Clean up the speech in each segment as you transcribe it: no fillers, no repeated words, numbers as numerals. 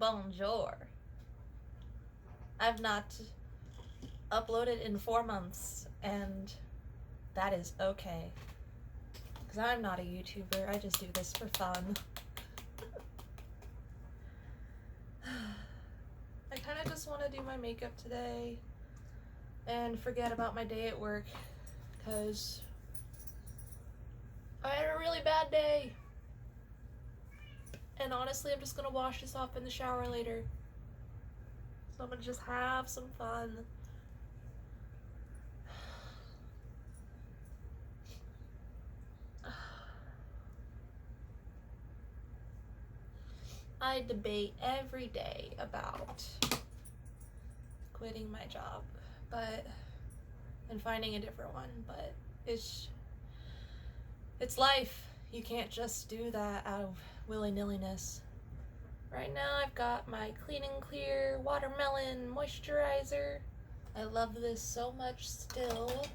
Bonjour. I've not uploaded in 4 months, and that is okay. Because I'm not a YouTuber, I just do this for fun. I kind of just want to do my makeup today and forget about my day at work, because I had a really bad day. And honestly, I'm just going to wash this off in the shower later. So I'm going to just have some fun. I debate every day about quitting my job, and finding a different one, but it's life. You can't just do that out of willy-nilliness. Right now I've got my Clean and Clear Watermelon Moisturizer. I love this so much still.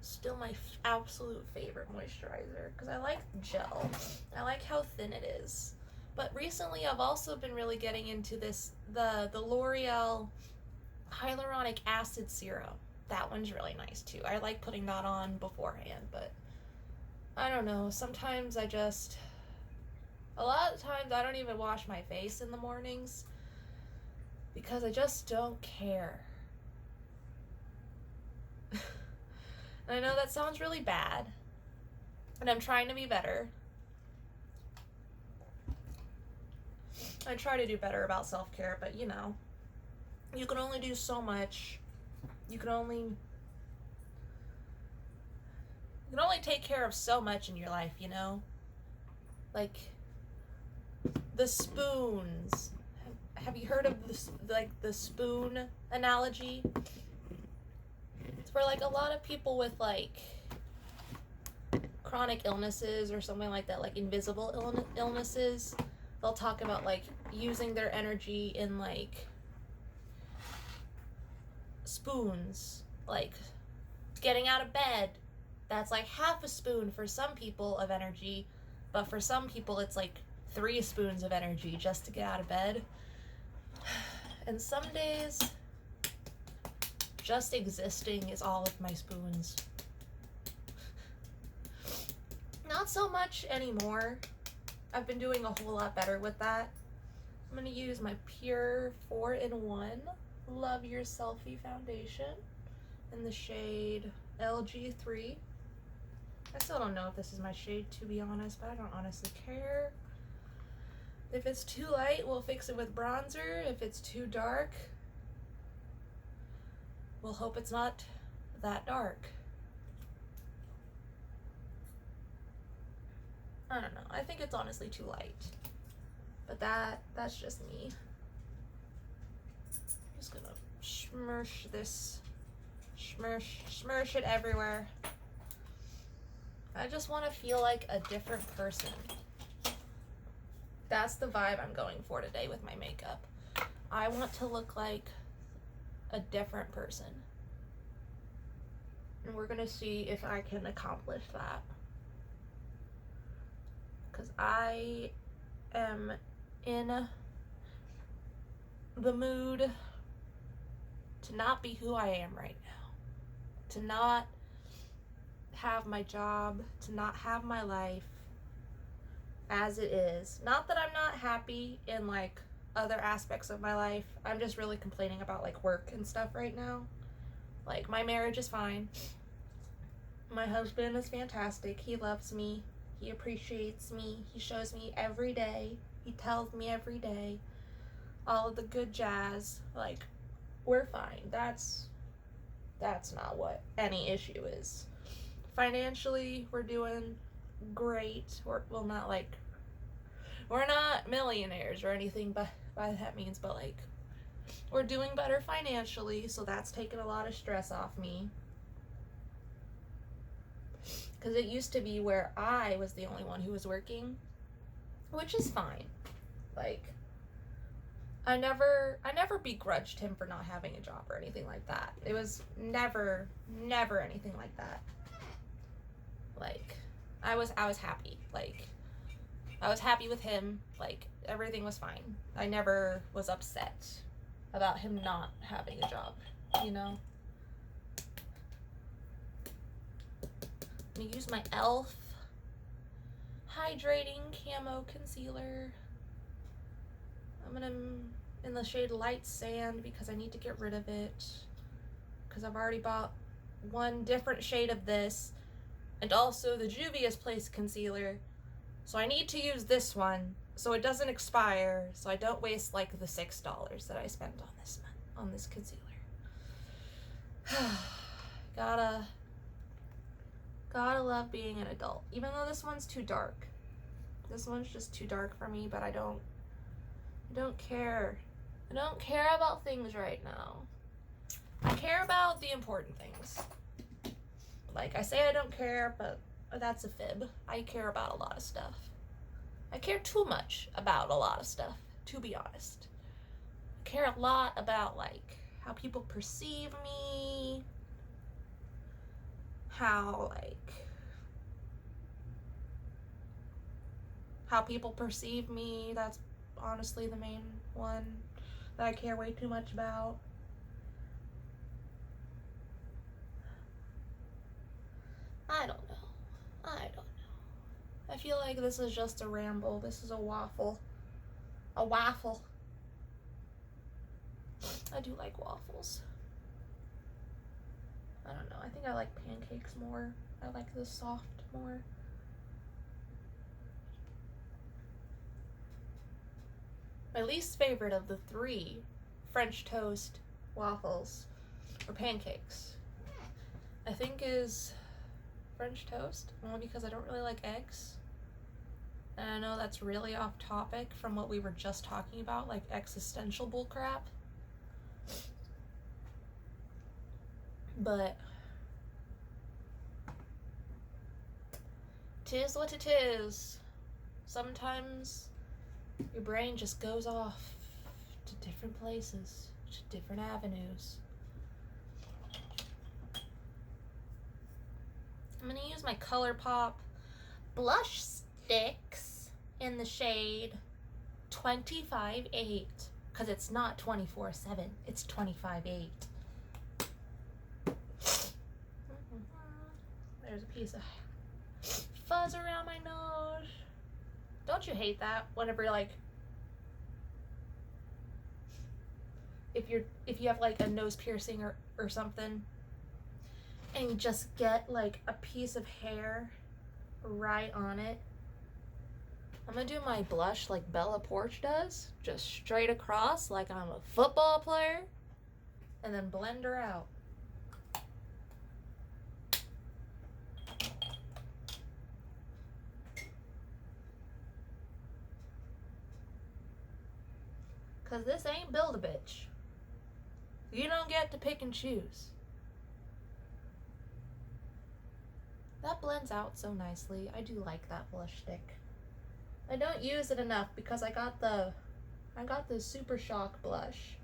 Still my absolute favorite moisturizer, because I like gel. I like how thin it is. But recently I've also been really getting into this, the L'Oreal Hyaluronic Acid Serum. That one's really nice too. I like putting that on beforehand, but I don't know. Sometimes a lot of times I don't even wash my face in the mornings because I just don't care. And I know that sounds really bad, and I'm trying to be better. I try to do better about self-care, but you know, you can only do so much. You can only take care of so much in your life, you know? Like the spoons. Have you heard of this, like the spoon analogy? It's where like a lot of people with like chronic illnesses or something like that, like invisible illnesses, they'll talk about like using their energy in like spoons, like getting out of bed. That's like half a spoon for some people of energy, but for some people it's like 3 spoons of energy just to get out of bed. And some days just existing is all of my spoons. Not so much anymore. I've been doing a whole lot better with that. I'm going to use my Pure 4-in-1 Love Your Selfie Foundation in the shade LG3. I still don't know if this is my shade, to be honest, but I don't honestly care. If it's too light, we'll fix it with bronzer. If it's too dark, we'll hope it's not that dark. I don't know. I think it's honestly too light. But that's just me. I'm just gonna smush this. Smush it everywhere. I just want to feel like a different person. That's the vibe I'm going for today with my makeup. I want to look like a different person. And we're gonna see if I can accomplish that. Because I am in the mood to not be who I am right now. To not have my job, to not have my life as it is. Not that I'm not happy in like other aspects of my life. I'm just really complaining about like work and stuff right now. Like my marriage is fine. My husband is fantastic. He loves me. He appreciates me. He shows me every day. He tells me every day all of the good jazz. Like, we're fine. That's not what any issue is. Financially, we're doing great. We're not millionaires or anything by that means, but like we're doing better financially, so that's taken a lot of stress off me. Because it used to be where I was the only one who was working, which is fine. Like, I never begrudged him for not having a job or anything like that. It was never anything like that. Like, I was happy. Like, I was happy with him. Like, everything was fine. I never was upset about him not having a job, you know? I'm gonna use my e.l.f. Hydrating Camo Concealer. I'm gonna, in the shade Light Sand, because I need to get rid of it. Because I've already bought one different shade of this, and also the Juvia's Place concealer. So I need to use this one so it doesn't expire, so I don't waste like the $6 that I spent on this concealer. Gotta love being an adult. Even though this one's too dark. This one's just too dark for me, but I don't care. I don't care about things right now. I care about the important things. Like, I say I don't care, but that's a fib. I care about a lot of stuff. I care too much about a lot of stuff, to be honest. I care a lot about, like, how people perceive me, how people perceive me. That's honestly the main one that I care way too much about. I don't know. I feel like this is just a ramble. This is a waffle. A waffle. I do like waffles. I don't know. I think I like pancakes more. I like the soft more. My least favorite of the 3 French toast waffles or pancakes, I think, is French toast, only because I don't really like eggs. And I know that's really off topic from what we were just talking about, like existential bullcrap. But 'tis what it is. Sometimes your brain just goes off to different places, to different avenues. I'm gonna use my ColourPop blush sticks in the shade 25-8, because it's not 24/7, it's 25-8. There's a piece of fuzz around my nose. Don't you hate that whenever, like, if you have like a nose piercing or something, and you just get like a piece of hair right on it? I'm gonna do my blush like Bella Poarch does, just straight across like I'm a football player, and then blend her out. Cause this ain't Build-A-Bitch. You don't get to pick and choose. That blends out so nicely. I do like that blush stick. I don't use it enough because I got the Super Shock blush.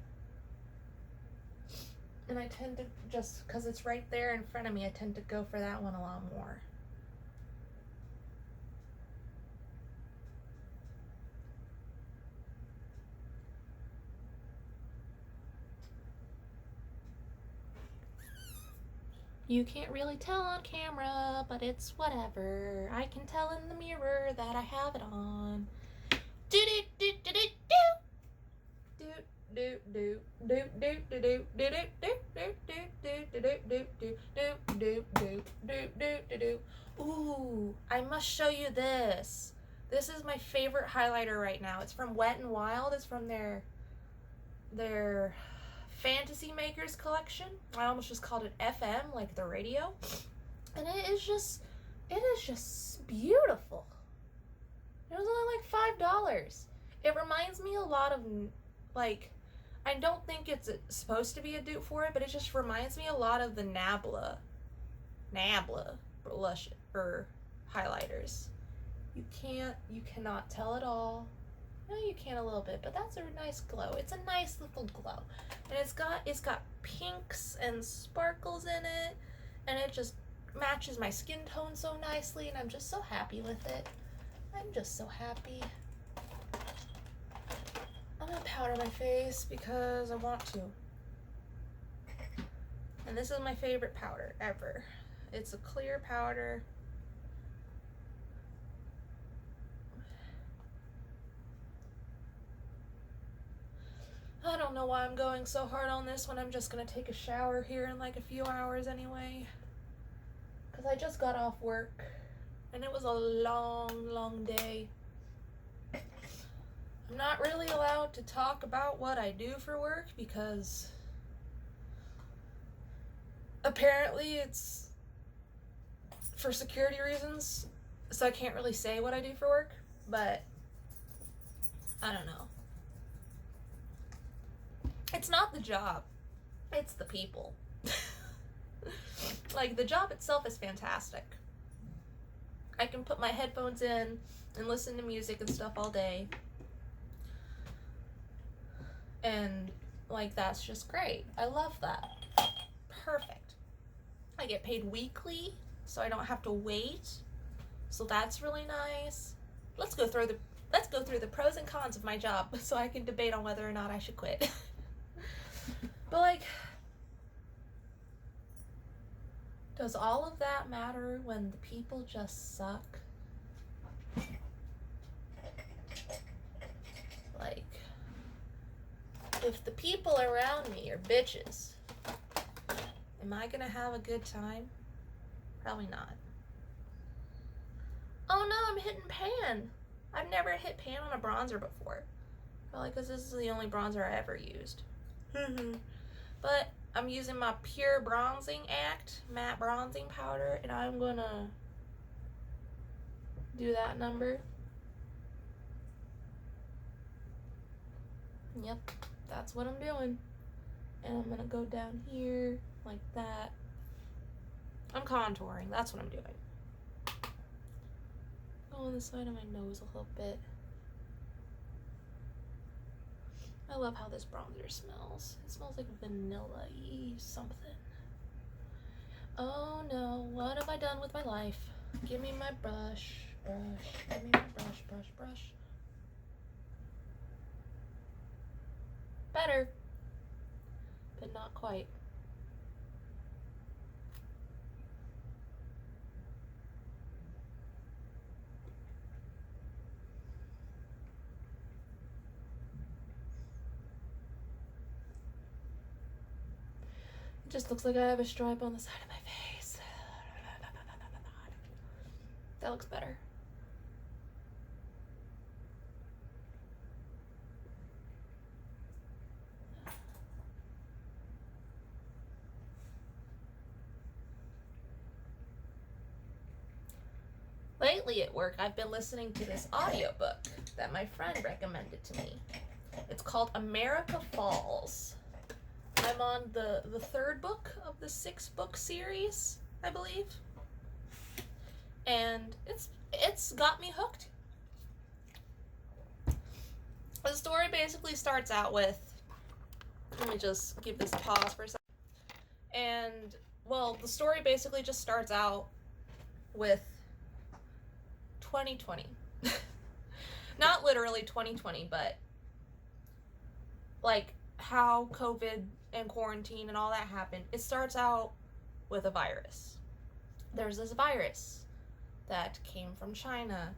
And I tend to, just because it's right there in front of me, I tend to go for that one a lot more. You can't really tell on camera, but it's whatever. I can tell in the mirror that I have it on. Ooh, I must show you this. This is my favorite highlighter right now. It's from Wet n Wild. It's from their Fantasy Makers collection. I almost just called it FM, like the radio. And it is just beautiful. It was only like $5. It reminds me a lot of, like, I don't think it's supposed to be a dupe for it, but it just reminds me a lot of the Nabla blush or highlighters. You cannot tell at all. No, you can a little bit, but that's a nice glow. It's a nice little glow. And it's got pinks and sparkles in it, and it just matches my skin tone so nicely, and I'm just so happy with it. I'm just so happy. I'm gonna powder my face because I want to. And this is my favorite powder ever. It's a clear powder. I don't know why I'm going so hard on this when I'm just gonna take a shower here in like a few hours anyway. Because I just got off work and it was a long day. I'm not really allowed to talk about what I do for work because apparently it's for security reasons, so I can't really say what I do for work, but I don't know. It's not the job, it's the people. Like, the job itself is fantastic. I can put my headphones in and listen to music and stuff all day. And, like, that's just great. I love that. Perfect. I get paid weekly, so I don't have to wait. So that's really nice. Let's go through the pros and cons of my job so I can debate on whether or not I should quit. But, like, does all of that matter when the people just suck? Like, if the people around me are bitches, am I gonna have a good time? Probably not. Oh no, I'm hitting pan. I've never hit pan on a bronzer before. Probably because this is the only bronzer I ever used. But I'm using my Pure Bronzing Act matte bronzing powder, and I'm gonna do that number. Yep, that's what I'm doing. And I'm gonna go down here like that. I'm contouring, that's what I'm doing. Go on the side of my nose a little bit. I love how this bronzer smells. It smells like vanilla-y something. Oh no, what have I done with my life? Give me my brush. Give me my brush. Better, but not quite. It just looks like I have a stripe on the side of my face. That looks better. Lately at work, I've been listening to this audiobook that my friend recommended to me. It's called America Falls. I'm on the third book of the 6-book series, I believe. And it's got me hooked. The story basically starts out with, let me just give this a pause for a second. And, well, the story basically just starts out with 2020. Not literally 2020, but like how COVID and quarantine and all that happened. It starts out with a virus. There's this virus that came from China,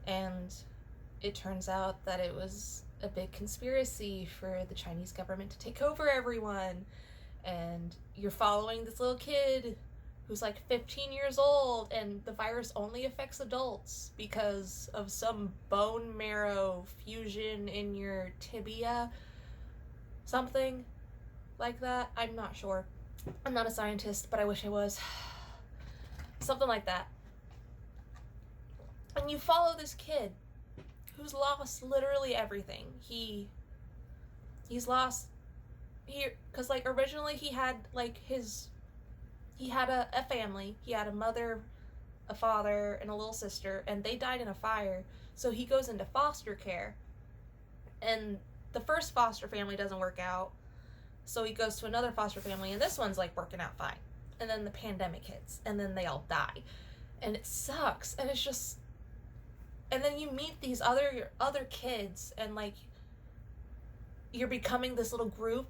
and it turns out that it was a big conspiracy for the Chinese government to take over everyone. And you're following this little kid who's like 15 years old, and the virus only affects adults because of some bone marrow fusion in your tibia. Something like that. I'm not sure. I'm not a scientist, but I wish I was. Something like that. And you follow this kid who's lost literally everything. He's lost here, because like originally he had like he had a family. He had a mother, a father, and a little sister, and they died in a fire. So he goes into foster care, and the first foster family doesn't work out, so he goes to another foster family, and this one's like working out fine. And then the pandemic hits, and then they all die, and it sucks. And it's just, And then you meet these other kids, and like you're becoming this little group,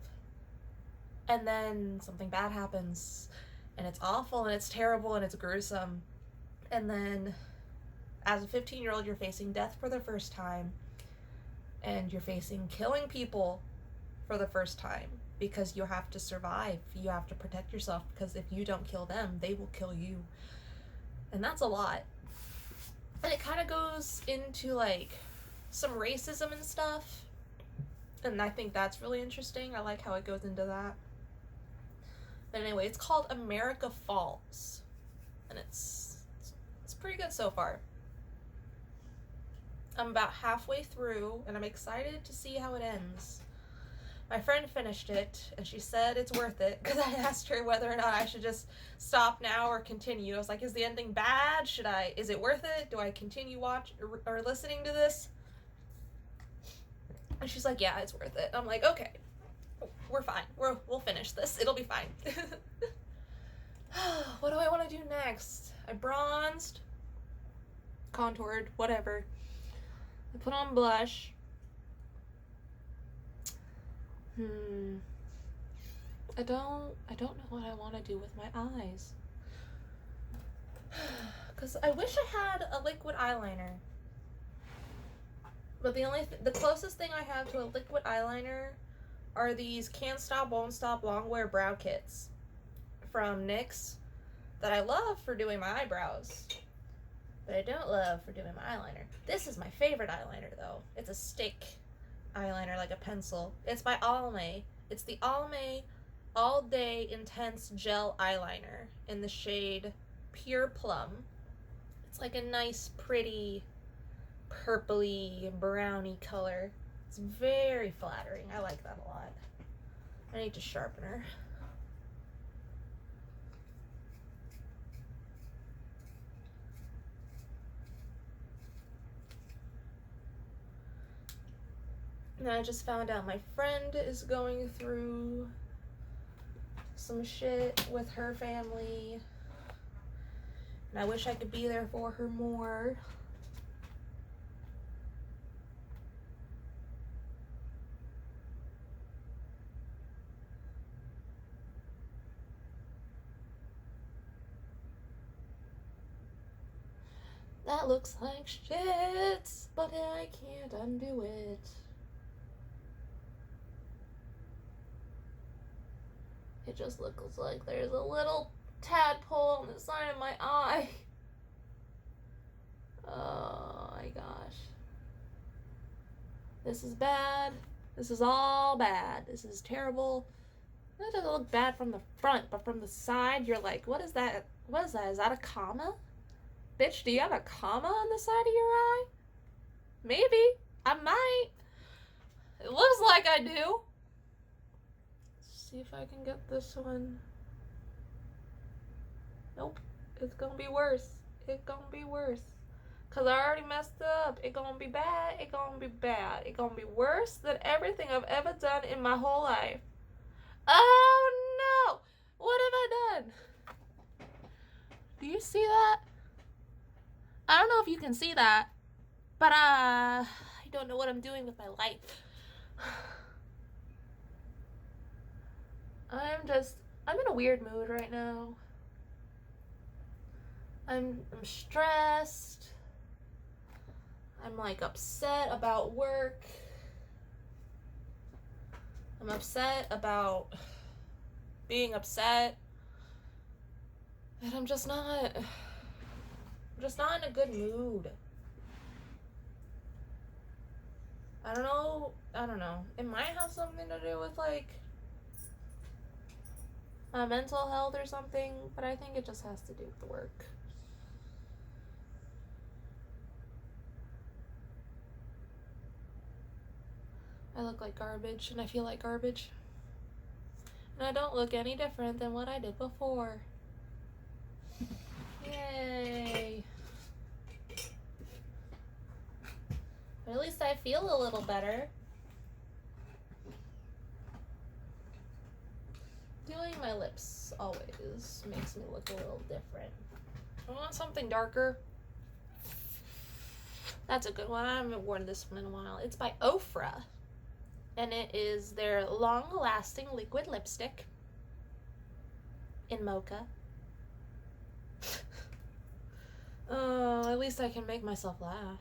and then something bad happens, and it's awful, and it's terrible, and it's gruesome. And then as a 15-year-old, you're facing death for the first time, and you're facing killing people for the first time, because you have to survive. You have to protect yourself, because if you don't kill them, they will kill you. And that's a lot. And it kind of goes into like some racism and stuff, and I think that's really interesting. I like how it goes into that. But anyway, it's called America Falls, and it's pretty good so far. I'm about halfway through, and I'm excited to see how it ends. My friend finished it, and she said it's worth it, because I asked her whether or not I should just stop now or continue. I was like, is the ending bad? Is it worth it? Do I continue or listening to this? And she's like, yeah, it's worth it. I'm like, okay, we're fine. We'll finish this. It'll be fine. What do I want to do next? I bronzed, contoured, whatever. I put on blush. I don't know what I want to do with my eyes. Because I wish I had a liquid eyeliner. But the closest thing I have to a liquid eyeliner are these Can't Stop, Won't Stop Longwear brow kits from NYX that I love for doing my eyebrows, but I don't love for doing my eyeliner. This is my favorite eyeliner, though. It's a stick eyeliner, like a pencil. It's by Almay. It's the Almay All Day Intense Gel Eyeliner in the shade Pure Plum. It's like a nice, pretty, purpley, browny color. It's very flattering. I like that a lot. I need to sharpen her. And I just found out my friend is going through some shit with her family, and I wish I could be there for her more. That looks like shit, but I can't undo it. It just looks like there's a little tadpole on the side of my eye. Oh my gosh. This is bad. This is all bad. This is terrible. That doesn't look bad from the front, but from the side, you're like, what is that? What is that? Is that a comma? Bitch, do you have a comma on the side of your eye? Maybe. I might. It looks like I do. Let's see if I can get this one. Nope. It's gonna be worse. It's gonna be worse. Because I already messed up. It's gonna be bad. It's gonna be bad. It's gonna be worse than everything I've ever done in my whole life. Oh no! What have I done? Do you see that? I don't know if you can see that, but I don't know what I'm doing with my life. I'm in a weird mood right now. I'm stressed. I'm like upset about work. I'm upset about being upset. And I'm just not in a good mood. I don't know. It might have something to do with like my mental health or something, but I think it just has to do with the work. I look like garbage, and I feel like garbage. And I don't look any different than what I did before. Yay. But at least I feel a little better. Doing my lips always makes me look a little different. I want something darker. That's a good one. I haven't worn this one in a while. It's by Ofra. And it is their long-lasting liquid lipstick in mocha. Oh, at least I can make myself laugh.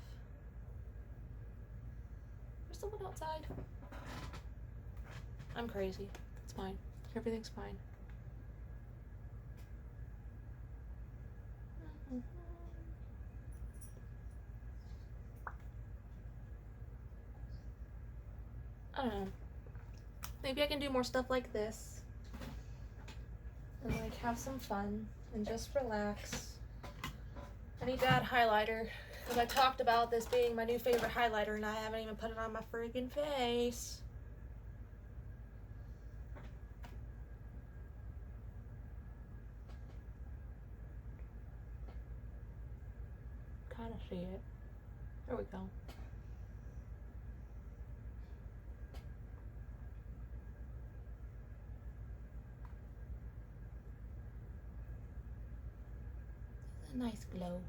There's someone outside. I'm crazy. It's fine. Everything's fine. I don't know. Maybe I can do more stuff like this. And like have some fun and just relax. I need to add highlighter because I talked about this being my new favorite highlighter and I haven't even put it on my friggin' face. Kind of see it. There we go. A nice glow.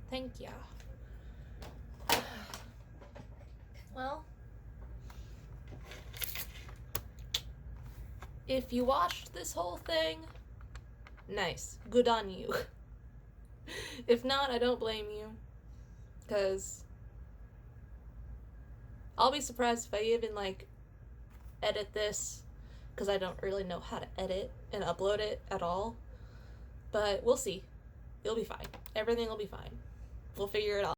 Thank ya. Well, if you watched this whole thing, nice. Good on you. If not, I don't blame you. Because I'll be surprised if I even like edit this, because I don't really know how to edit and upload it at all. But we'll see. You'll be fine. Everything will be fine. We'll figure it out.